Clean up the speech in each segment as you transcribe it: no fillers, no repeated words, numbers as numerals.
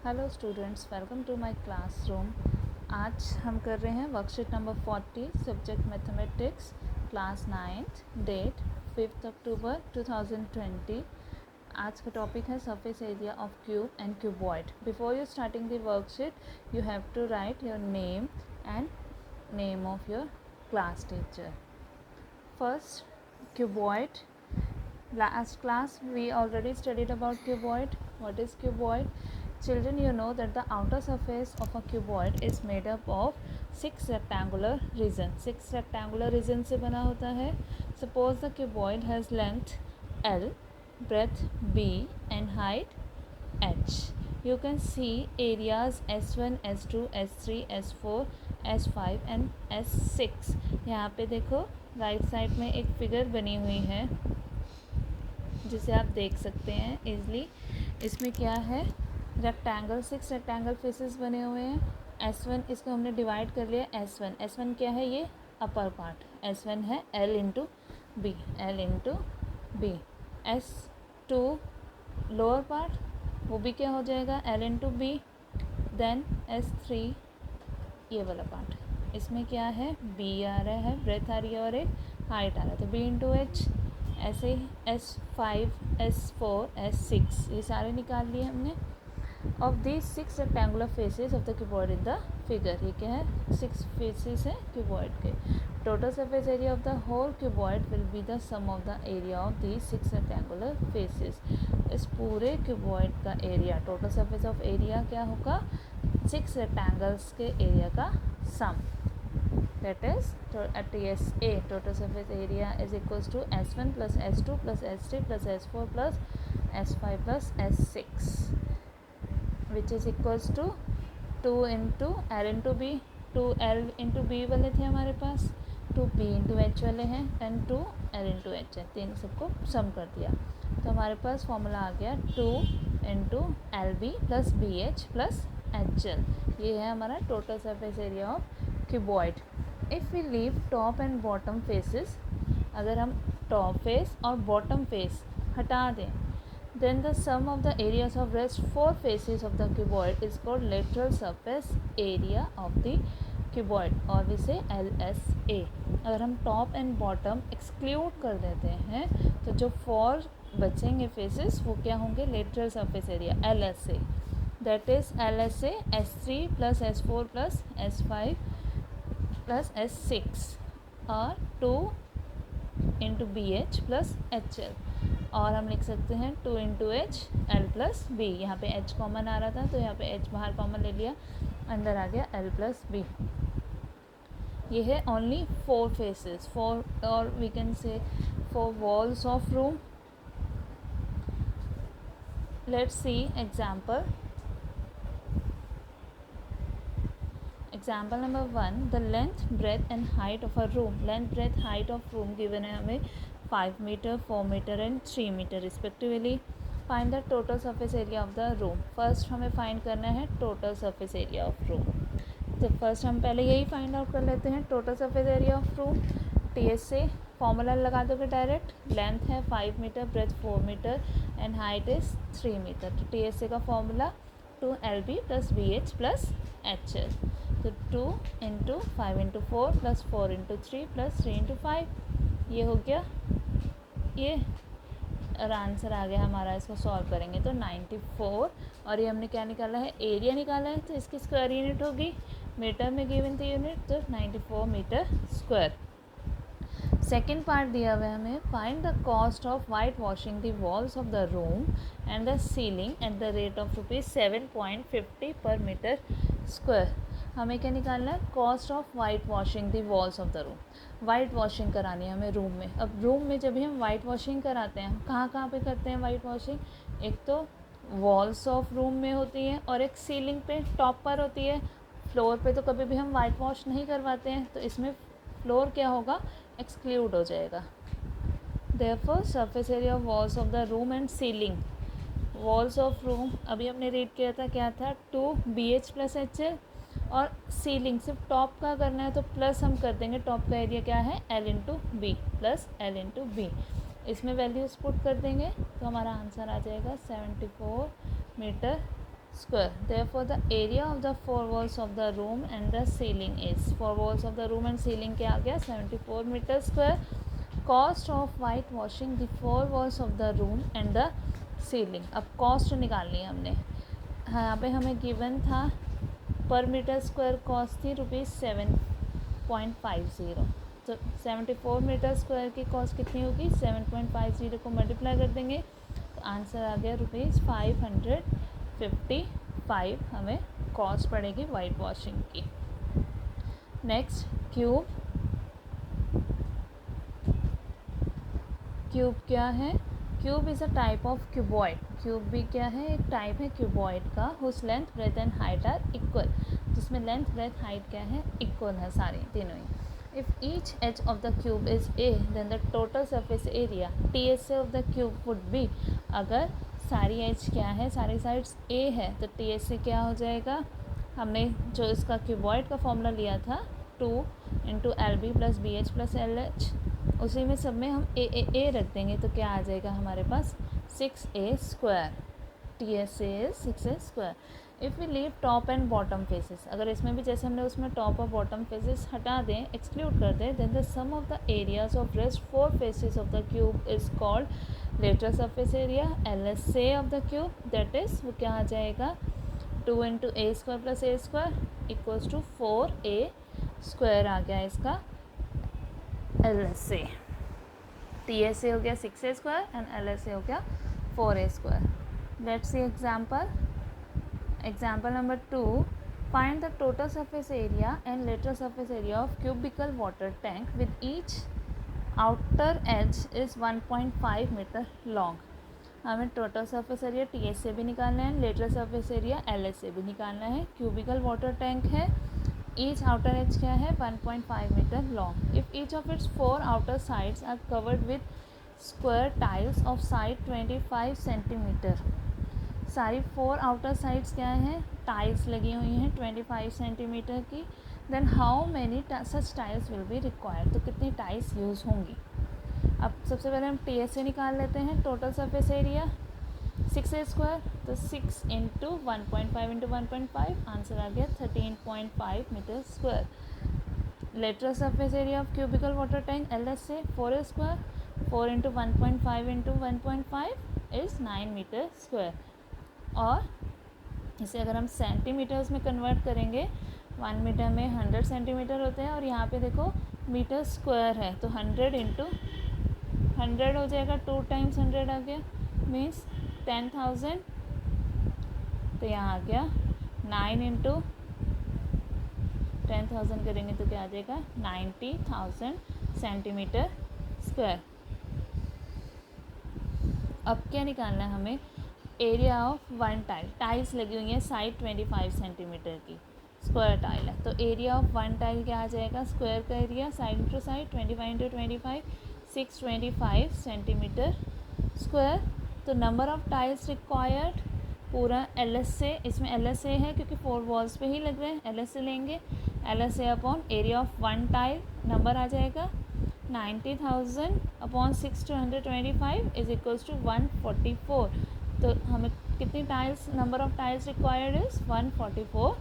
Hello students, welcome to my classroom. आज हम कर रहे हैं worksheet number 40, subject mathematics, class 9th, date 5 October 2020। आज का टॉपिक है surface area of cube and cuboid. Before you starting the worksheet you have to write your name and name of your class teacher. First, cuboid. Last class we already studied about cuboid. What is cuboid? Children, you know that the outer surface of a cuboid is made up of 6 rectangular regions. 6 rectangular regions से बना होता है. Suppose the cuboid has length L, breadth B and height H. You can see areas S1, S2, S3, S4, S5 and S6. यहाँ पे देखो right side में एक figure बनी हुई है जिसे आप देख सकते हैं इजली। इसमें क्या है, रेक्टेंगल 6 रेक्टेंगल फेसेस बने हुए हैं। S1 इसको हमने डिवाइड कर लिया। S1 क्या है, ये अपर पार्ट। S1 है L into B, L into B. S2 lower part, वो भी क्या हो जाएगा, L into B. Then S3 ये वाला पार्ट, इसमें क्या है, B आ रहा है, ब्रेथ आ रही है और एक हाइट आ रहा है, तो B इंटू एच। ऐसे ही S5, S4, S6 ये सारे निकाल लिए हमने। Of these 6 rectangular faces of the cuboid in the figure, ये क्या है, 6 फेसेस है क्यूबॉइड के। Total surface area of the whole cuboid will be the sum of the area of these 6 rectangular faces. इस पूरे क्यूबॉइड का area, total surface of area क्या होगा, 6 रेक्टेंगल्स के एरिया का सम। That is TSA, total surface area is equals to S1 plus S2 plus S3 plus S4 plus S5 plus S6, which is equals to 2 into L into B। 2L into B वाले थे हमारे पास, 2B into H वाले हैं and 2L into H है। तीन सबको सम कर दिया तो हमारे पास फॉर्मूला आ गया 2 into LB plus BH plus HL। ये है हमारा total surface area of cuboid. If we leave top and bottom faces, अगर हम टॉप फेस और बॉटम फेस हटा दें, then the sum of the areas of rest 4 faces of the cuboid is called lateral surface area of the cuboid और इसे LSA। अगर हम top and bottom exclude कर देते हैं तो जो 4 बचेंगे फेसेस वो क्या होंगे, lateral surface area LSA। That is LSA S3 plus S4 plus S5 plus S6 और 2 इंटू BH प्लस HL। और हम लिख सकते हैं 2 into H L plus B। यहाँ पे H कॉमन आ रहा था तो यहाँ पे H बाहर कॉमन ले लिया, अंदर आ गया L प्लस B। ये है ओनली 4 फेसेस, 4 और we can say 4 walls of room. Let's see example. Example number 1, the length, breadth and height of a room. Length, breadth, height of room given है हमें 5 meter, 4 meter and 3 meter respectively. Find the total surface area of the room. First हमें find करना है total surface area of room. तो first हम पहले यही find out कर लेते हैं total surface area of room। TSA formula लगा दोगे डायरेक्ट। लेंथ है 5 metre, breadth 4 metre and height is 3 metre. तो TSA का formula 2LB plus BH plus HL। तो 2 into 5 into 4 plus 4 into 3 plus 3 into 5, ये हो गया ये, और आंसर आ गया हमारा। इसको सॉल्व करेंगे तो 94, और ये हमने क्या निकाला है, एरिया निकाला है, तो इसकी स्क्वायर यूनिट होगी। मीटर में गिवन थी यूनिट, तो 94 मीटर स्क्वायर। सेकेंड पार्ट दिया हुआ है हमें, find the cost of white washing the walls of the room and the ceiling at the rate of ₹7.50 पर मीटर स्क्वायर। हमें क्या निकालना है, cost of white washing the walls of the room. White washing करानी है हमें room में। अब रूम में जब भी हम वाइट वॉशिंग कराते हैं, हम कहाँ कहाँ पे करते हैं वाइट वॉशिंग, एक तो वॉल्स ऑफ रूम में होती है और एक सीलिंग पे टॉप पर होती है। फ्लोर पे तो कभी भी हम वाइट वॉश नहीं करवाते हैं, तो इसमें फ्लोर क्या होगा, एक्सक्लूड हो जाएगा। Therefore surface area of walls of the room and ceiling. Walls of room अभी हमने रीड किया था, क्या था, 2BH प्लस HL। और सीलिंग सिर्फ टॉप का करना है तो प्लस हम कर देंगे, टॉप का एरिया क्या है, L into B plus L into B. इसमें वैल्यूज पुट कर देंगे तो हमारा आंसर आ जाएगा 74 metre square. Therefore the area of the four walls of the room and the ceiling is, four walls of the room and ceiling क्या आ गया 74 metre square. Cost of white washing the four walls of the room and the ceiling. अब कॉस्ट निकालनी है हमने. यहाँ पे हमें गिवन था पर मीटर स्क्वायर कॉस्ट थी ₹7.50. तो 74 मीटर स्क्वायर की कॉस्ट कितनी होगी, 7.50 को मल्टीप्लाई कर देंगे तो आंसर आ गया ₹555 हमें कॉस्ट पड़ेगी वाइट वॉशिंग की. Next cube. क्यूब क्या है, cube is a type of cuboid. Cube भी क्या है, एक टाइप है क्यूबॉइड का whose length breadth and height are equal, जिसमें लेंथ ब्रेथ हाइट क्या है, इक्वल है सारी तीनों ही. If each edge of the cube is a then the total surface area TSA of the cube would be. अगर सारी एज क्या है, सारी साइड्स ए है तो TSA क्या हो जाएगा, हमने जो इसका क्यूबॉइड का फॉर्मूला लिया था 2 × LB + BH + LH, उसी में सब में हम ए रख देंगे तो क्या आ जाएगा हमारे पास 6A². TSA is 6A². If we leave top and bottom faces, अगर इसमें भी जैसे हमने उसमें टॉप और बॉटम फेसेस हटा दें, एक्सक्लूड कर दें, then the sum of the areas of rest 4 faces of the cube is called lateral surface area LSA of the cube. That is वो क्या आ जाएगा 2 × A² + A² = 4A² आ गया इसका LSA. TSA हो गया 6A² एंड LSA हो गया 4A². Let's see example. Example number 2. Find the total surface area and lateral surface area of cubical water tank with each outer edge is 1.5 metre long. हमें total surface area TSA भी निकालना है, lateral surface area LSA भी निकालना है. Cubical water tank है, each outer edge क्या है 1.5 metre long. If each of its 4 outer sides are covered with square tiles of side 25 centimetre. सारी 4 आउटर साइड्स क्या हैं, टाइल्स लगी हुई हैं 25 सेंटीमीटर की. Then how many such tiles will be required. तो कितनी टाइल्स यूज़ होंगी. अब सबसे पहले हम TSA निकाल लेते हैं. टोटल सरफेस एरिया 6A², तो 6 × 1.5 × 1.5 आंसर आ गया 13.5 metre square. Lateral surface area of cubical water tank LSA 4A², 4 × 1.5 × 1.5 is 9 metre square. और इसे अगर हम सेंटीमीटर्स में कन्वर्ट करेंगे, 1 मीटर में 100 सेंटीमीटर होते हैं और यहाँ पे देखो मीटर स्क्वायर है तो 100 × 100 हो जाएगा, 2 × 100 आ गया मीन्स 10,000. तो यहाँ आ गया 9 × 10,000 करेंगे तो क्या आ जाएगा 90,000 सेंटीमीटर स्क्वायर. अब क्या निकालना है हमें, area of one tile. Tiles लगी हुई है साइड 25 सेंटीमीटर की, स्क्वायर टाइल है तो एरिया ऑफ वन टाइल क्या आ जाएगा, स्क्वायर का area side to side 25 × 25 625 centimetre square. तो नंबर ऑफ टाइल्स रिक्वायर्ड पूरा LSA, इसमें LSA है क्योंकि 4 वॉल्स पे ही लग रहे हैं, LSA लेंगे. LSA upon area of one tile number आ जाएगा 90,000 अपॉन 625 इज इक्वल्स टू 144. तो हमें कितनी tiles, number of tiles required is 144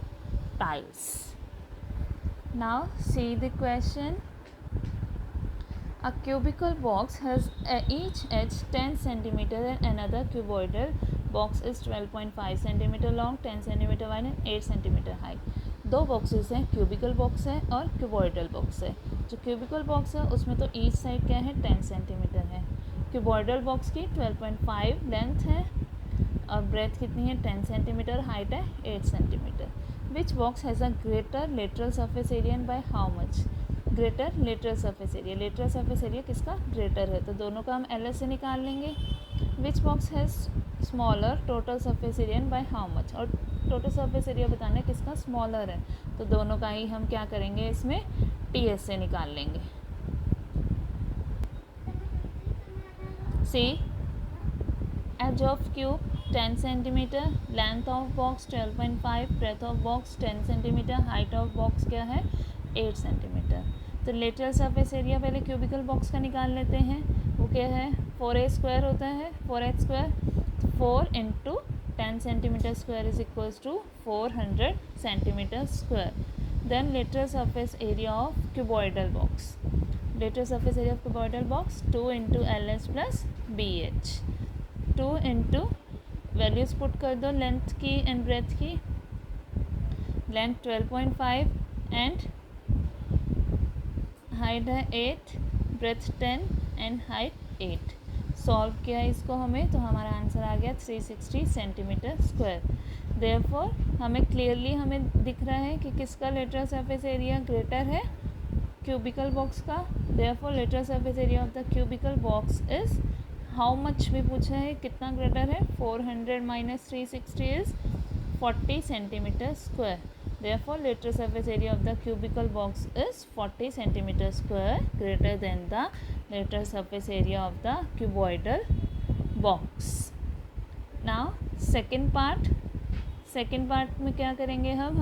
tiles. Now see the question. A cubical box has each edge 10 cm and another cuboidal box is 12.5 cm long, 10 cm wide and 8 cm high. दो boxes हैं, cubical box है और cuboidal box है. जो cubical box है उसमें तो each side क्या है 10 सेंटीमीटर है. क्यूबॉइडल बॉक्स की 12.5 लेंथ है और ब्रेथ कितनी है 10 सेंटीमीटर, हाइट है 8 centimetre. Which box has a greater lateral surface area by how much. Greater lateral surface area, lateral surface area किसका ग्रेटर है तो दोनों का हम LSA निकाल लेंगे. Which box has smaller total surface area by how much, और total surface area बताना है किसका स्मॉलर है तो दोनों का ही हम क्या करेंगे इसमें TSA निकाल लेंगे. See edge of cube 10 centimetre, length of box 12.5, breadth of box 10 centimetre, height of box क्या है 8 सेंटीमीटर. तो लेटरल सरफेस एरिया पहले क्यूबिकल बॉक्स का निकाल लेते हैं. वो क्या है 4A² होता है, 4H², 4 × 10 centimeter square is equals to 400 centimeter square. Then lateral surface area of cuboidal box. Lateral surface area of cuboidal box 2 into LH plus BH. 2 into values put कर दो लेंथ की एंड ब्रेथ की. Length 12.5 and height है 8, breath 10 and height 8. Solve किया इसको हमें तो हमारा आंसर आ गया 360 सेंटीमीटर स्क्वायर. देयरफॉर हमें क्लियरली हमें दिख रहा है कि किसका लेटरल सरफेस एरिया ग्रेटर है, क्यूबिकल बॉक्स का. Therefore lateral surface area of the cubical box is how much भी पूछा है, कितना ग्रेटर है. 400 minus 360 is 40 centimetre square. Therefore, lateral surface area of the cubical box is 40 centimeter square greater than the lateral surface area of the cuboidal box. Now, second part में क्या करेंगे हम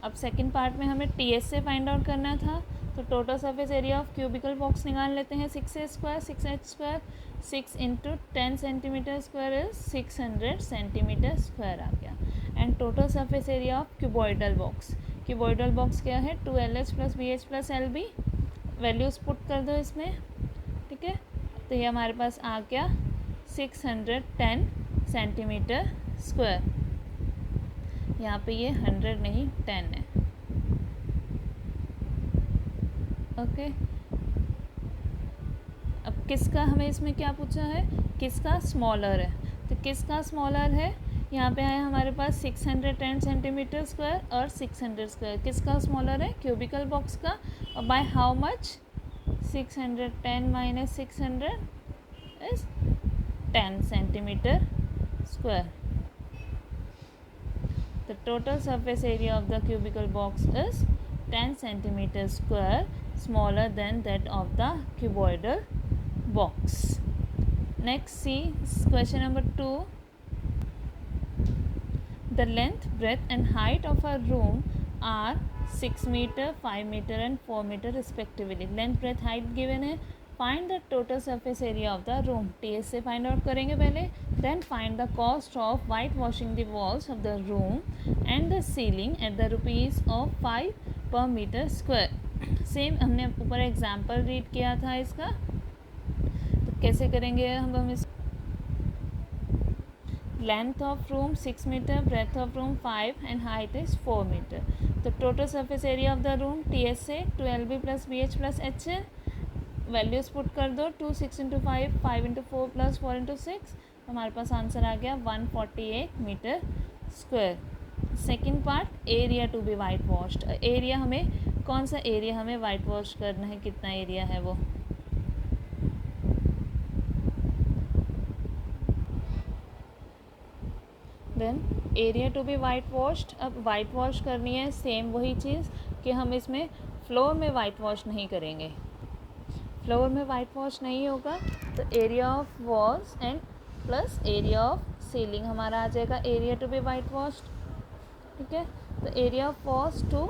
अब सेकेंड पार्ट में हमें T S से find out करना था. तो total surface area of cubical box निकाल लेते हैं. 6a square 6h square 6 into 10 centimetre square is 600 centimetre square आ गया. And total surface area of cuboidal box क्या है 2LH plus BH plus LB. Values put कर दो इसमें. ठीक है, तो ये हमारे पास आ गया 610 सेंटीमीटर स्क्वायर. यहाँ पे ये 100 नहीं 10 है. ओके, अब किसका हमें इसमें क्या पूछा है, किसका स्मॉलर है. तो किसका स्मॉलर है, यहाँ पे है हमारे पास 610 सेंटीमीटर स्क्वायर और 600 स्क्वायर. किसका स्मॉलर है, क्यूबिकल बॉक्स का. और by how much, 610 minus 600 is 10 centimetre square. The total surface area of the cubical box is 10 centimeter square, smaller than that of the cuboidal box. Next, see question number 2. The length, breadth and height of a room are 6 meter, 5 meter and 4 meter respectively. Length, breadth, height given है. Find the total surface area of the room. TS से find out करेंगे पहले. Then find the cost of whitewashing the walls of the room and the ceiling at the rupees of 5 per meter square. Same हमने ऊपर example read किया था इसका. तो कैसे करेंगे हम इस length of room 6 metre, breadth of room 5 and height is 4 metre. तो total surface area of the room TS से 12B plus BH plus H है. वैल्यूज़ पुट कर दो. 2 6 इंटू 5 5 इंटू 4 प्लस 4 इंटू 6. हमारे पास आंसर आ गया 148 metre square. Second part, area to be white washed. Area हमें कौन सा एरिया हमें वाइट वॉश करना है, कितना एरिया है वो. Then area to be white washed. अब वाइट वॉश करनी है, सेम वही चीज़ कि हम इसमें फ्लोर में वाइट वॉश नहीं करेंगे. फ्लोर में वाइट वॉश नहीं होगा तो area of walls and plus area of ceiling हमारा आ जाएगा area to be white washed. ठीक है, तो area of walls 2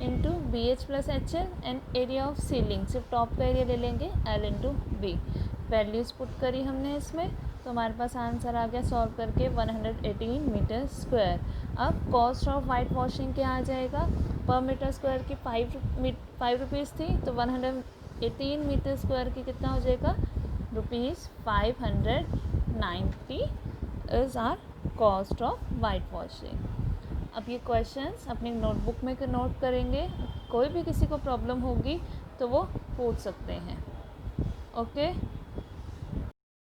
into BH plus HL and area of ceiling सिर्फ टॉप का एरिया ले लेंगे L into B. Values put करी हमने इसमें तो हमारे पास आंसर आ गया सॉल्व करके 118 मीटर स्क्वायर. अब कॉस्ट ऑफ वाइट वॉशिंग क्या आ जाएगा, पर मीटर स्क्वायर की 5 रुपीज़ थी तो 118 मीटर स्क्वायर की कितना हो जाएगा ₹590 is our cost of white washing. अब ये क्वेश्चंस अपनी नोटबुक में नोट करेंगे. कोई भी किसी को प्रॉब्लम होगी तो वो पूछ सकते हैं. ओके.